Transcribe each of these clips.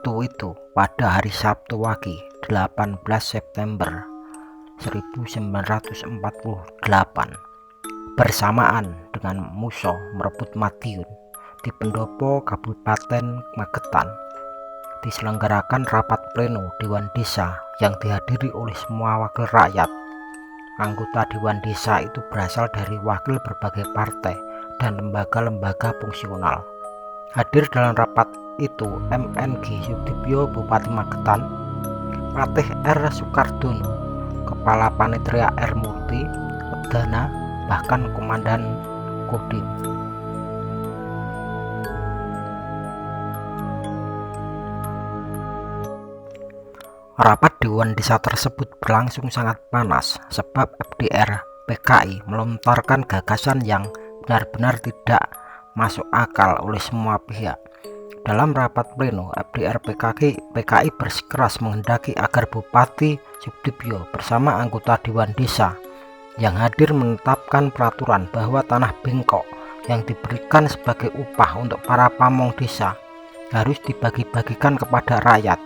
waktu itu pada hari Sabtu Wage 18 September 1948 bersamaan dengan Muso merebut Madiun di pendopo Kabupaten Magetan, diselenggarakan rapat pleno Dewan Desa yang dihadiri oleh semua wakil rakyat. Anggota Dewan Desa itu berasal dari wakil berbagai partai dan lembaga-lembaga fungsional. Hadir dalam rapat itu MNG Sudibyo Bupati Magetan, Patih R. Sukardono, Kepala Panitia R. Murti, Wedana, bahkan Komandan Kodim. Rapat Dewan Desa tersebut berlangsung sangat panas sebab FDR PKI melontarkan gagasan yang benar-benar tidak masuk akal oleh semua pihak. Dalam rapat pleno, FDR PKI bersikeras menghendaki agar Bupati Sudibyo bersama anggota Dewan Desa yang hadir menetapkan peraturan bahwa tanah bengkok yang diberikan sebagai upah untuk para pamong desa harus dibagi-bagikan kepada rakyat.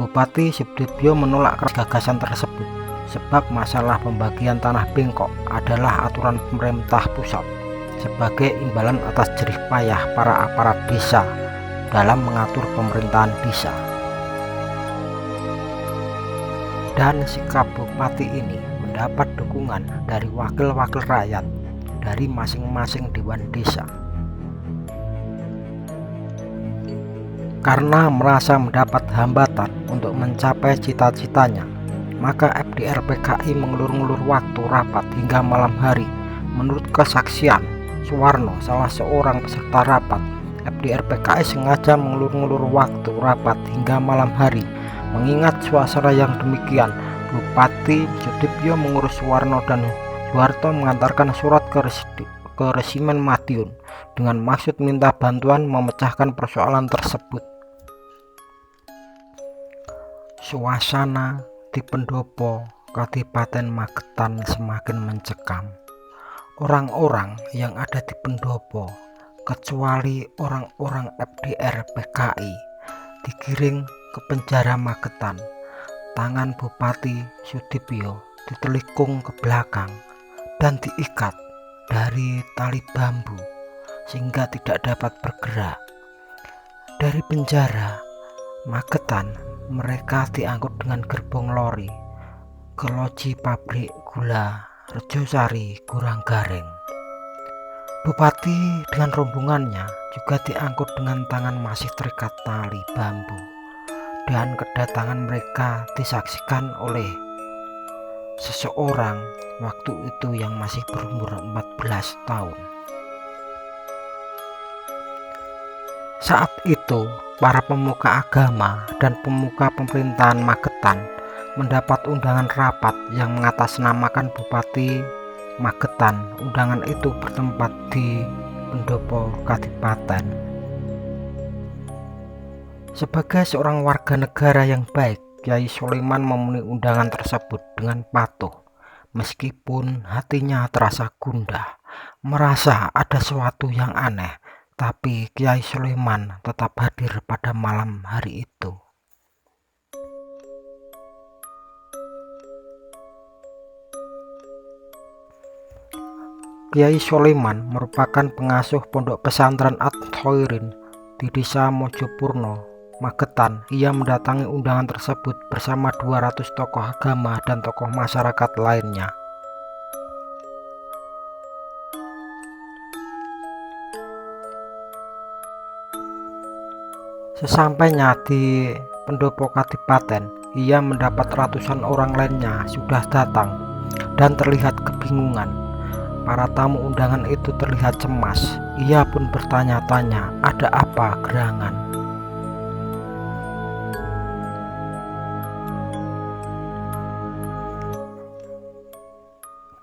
Bupati Sudibyo menolak gagasan tersebut sebab masalah pembagian tanah bengkok adalah aturan pemerintah pusat sebagai imbalan atas jerih payah para aparat desa dalam mengatur pemerintahan desa. Dan sikap bupati ini mendapat dukungan dari wakil-wakil rakyat dari masing-masing dewan desa. Karena merasa mendapat hambatan untuk mencapai cita-citanya, maka FDR PKI mengulur-ngulur waktu rapat hingga malam hari. Menurut kesaksian Suwarno, salah seorang peserta rapat, FDR PKI sengaja mengulur-ngulur waktu rapat hingga malam hari. Mengingat suasana yang demikian, Bupati Sudibyo mengurus Suwarno dan Soeharto mengantarkan surat ke Resimen Madiun dengan maksud minta bantuan memecahkan persoalan tersebut. Suasana di pendopo Kadipaten Magetan semakin mencekam. Orang-orang yang ada di pendopo, kecuali orang-orang FDR PKI, digiring ke penjara Magetan. Tangan Bupati Sudibyo ditelikung ke belakang dan diikat dari tali bambu sehingga tidak dapat bergerak. Dari penjara Magetan mereka diangkut dengan gerbong lori ke loji pabrik gula Rejosari Kuranggareng. Bupati dengan rombongannya juga diangkut dengan tangan masih terikat tali bambu, dan kedatangan mereka disaksikan oleh seseorang waktu itu yang masih berumur 14 tahun. Saat itu para pemuka agama dan pemuka pemerintahan Magetan mendapat undangan rapat yang mengatasnamakan Bupati Magetan. Undangan itu bertempat di pendopo Kadipaten. Sebagai seorang warga negara yang baik, Kyai Sulaiman memenuhi undangan tersebut dengan patuh, meskipun hatinya terasa gundah, merasa ada sesuatu yang aneh. Tapi Kyai Sulaiman tetap hadir pada malam hari itu. Kyai Sulaiman merupakan pengasuh pondok pesantren At-Thoirin di desa Mojopurno, Magetan. Ia mendatangi undangan tersebut bersama 200 tokoh agama dan tokoh masyarakat lainnya. Sesampainya di pendopo Kadipaten, ia mendapat ratusan orang lainnya sudah datang dan terlihat kebingungan. Para tamu undangan itu terlihat cemas. Ia pun bertanya-tanya, ada apa gerangan?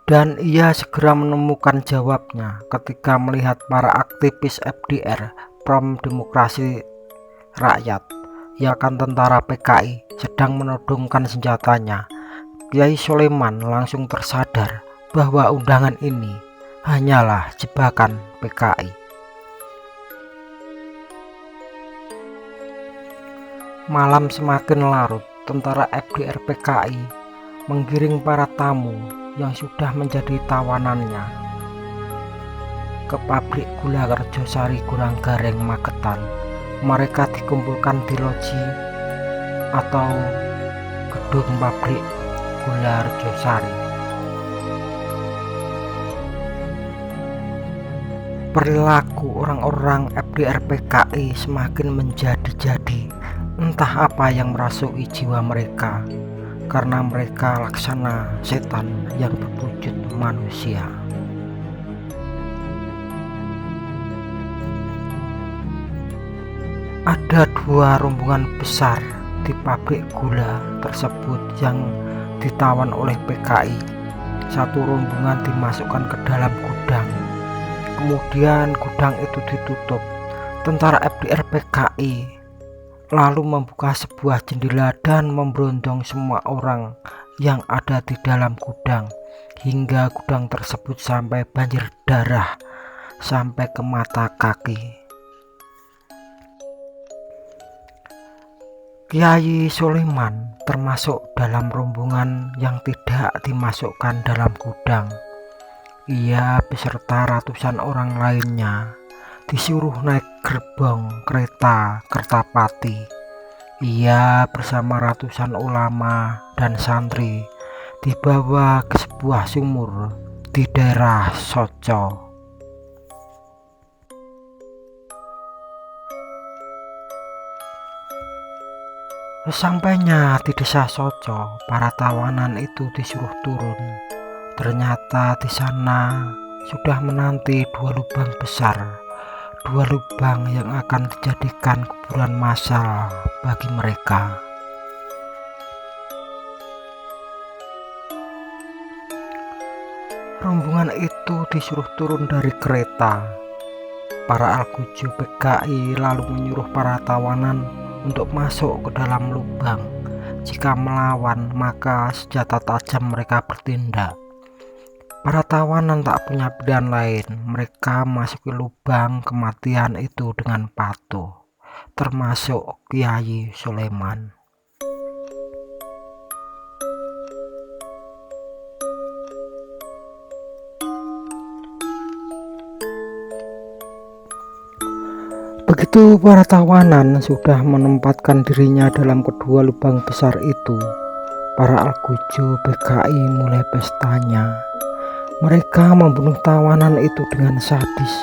Dan ia segera menemukan jawabnya ketika melihat para aktivis FDR Front Demokrasi Rakyat, yakni tentara PKI, sedang menodongkan senjatanya. Kyai Sulaiman langsung tersadar bahwa undangan ini hanyalah jebakan PKI. Malam semakin larut, tentara FDR PKI menggiring para tamu yang sudah menjadi tawanannya ke pabrik gula Kerjosari Guranggareng Magetan. Mereka dikumpulkan di loji atau gedung pabrik gula Kerjosari. Perilaku orang-orang FDR PKI semakin menjadi-jadi. Entah apa yang merasuki jiwa mereka, karena mereka laksana setan yang berwujud manusia. Ada dua rombongan besar di pabrik gula tersebut yang ditawan oleh PKI. Satu rombongan dimasukkan ke dalam gudang, kemudian gudang itu ditutup. Tentara FDR PKI lalu membuka sebuah jendela dan memberondong semua orang yang ada di dalam gudang, hingga gudang tersebut sampai banjir darah sampai ke mata kaki. Kiai Sulaiman termasuk dalam rombongan yang tidak dimasukkan dalam gudang. Ia beserta ratusan orang lainnya disuruh naik gerbong kereta Kertapati. Ia bersama ratusan ulama dan santri dibawa ke sebuah sumur di daerah Soco. Sesampainya di desa Soco, para tawanan itu disuruh turun. Ternyata di sana sudah menanti dua lubang besar, dua lubang yang akan dijadikan kuburan massal bagi mereka. Rombongan itu disuruh turun dari kereta. Para Algujo PKI lalu menyuruh para tawanan untuk masuk ke dalam lubang. Jika melawan, maka senjata tajam mereka bertindak. Para tawanan tak punya pilihan lain, mereka masuk ke lubang kematian itu dengan patuh, termasuk Kiai Sulaiman. Begitu para tawanan sudah menempatkan dirinya dalam kedua lubang besar itu, para Algujo PKI mulai pestanya. Mereka membunuh tawanan itu dengan sadis,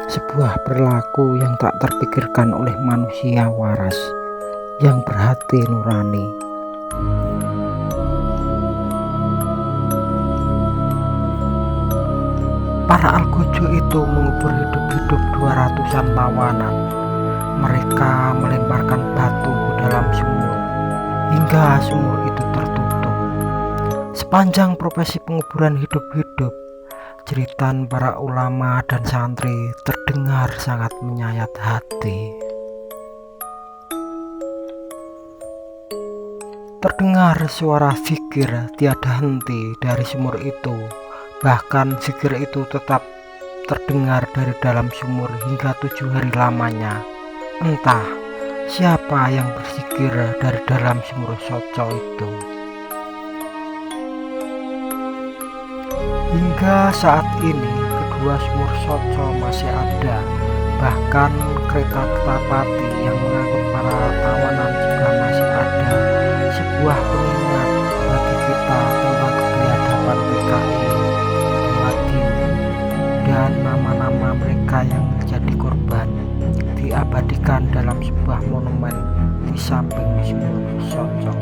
sebuah perilaku yang tak terpikirkan oleh manusia waras yang berhati nurani. Para Algujo itu mengubur hidup-hidup 200-an tawanan. Mereka melemparkan batu ke dalam sumur hingga sumur itu tertutup. Sepanjang profesi penguburan hidup-hidup, jeritan para ulama dan santri terdengar sangat menyayat hati. Terdengar suara zikir tiada henti dari sumur itu. Bahkan zikir itu tetap terdengar dari dalam sumur hingga 7 hari lamanya. Entah siapa yang berzikir dari dalam sumur Soco itu. Hingga saat ini kedua sumur Soco masih ada. Bahkan kereta Kertapati yang mengangkut para tawanan juga masih ada. Sebuah pengingat bagi kita tentang kebiadaban PKI dan nama-nama mereka yang menjadi korban diabadikan dalam sebuah monumen di samping sumur Soco.